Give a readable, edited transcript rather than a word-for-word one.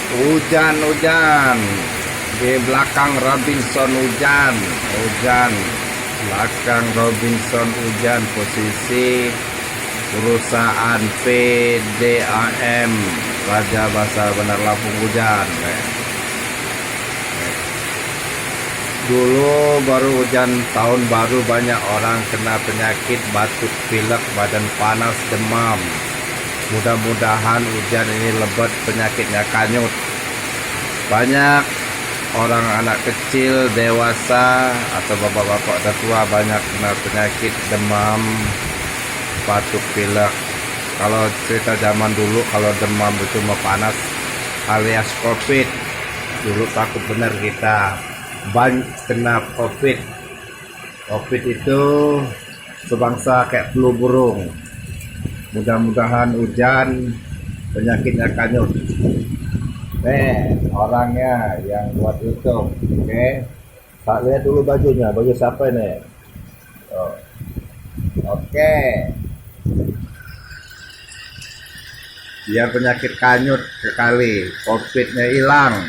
Hujan di belakang Robinson, hujan belakang Robinson, posisi perusahaan PDAM Raja Basah Bandar Lampung hujan. Dulu baru hujan tahun baru banyak orang kena penyakit batuk pilek, badan panas, demam. Mudah-mudahan hujan ini lebat penyakitnya kanyut. Banyak orang anak kecil, dewasa atau bapak-bapak tua banyak kena penyakit demam, batuk pilek. Kalau cerita zaman dulu kalau demam itu mah panas alias COVID. Dulu takut benar kita kena COVID. COVID itu sebangsa kayak flu burung. Mudah-mudahan hujan penyakitnya kanyut. Orangnya yang buat YouTube. Tak lihat dulu bajunya, baju siapa ini? Biar penyakit kanyut sekali, COVID-nya hilang.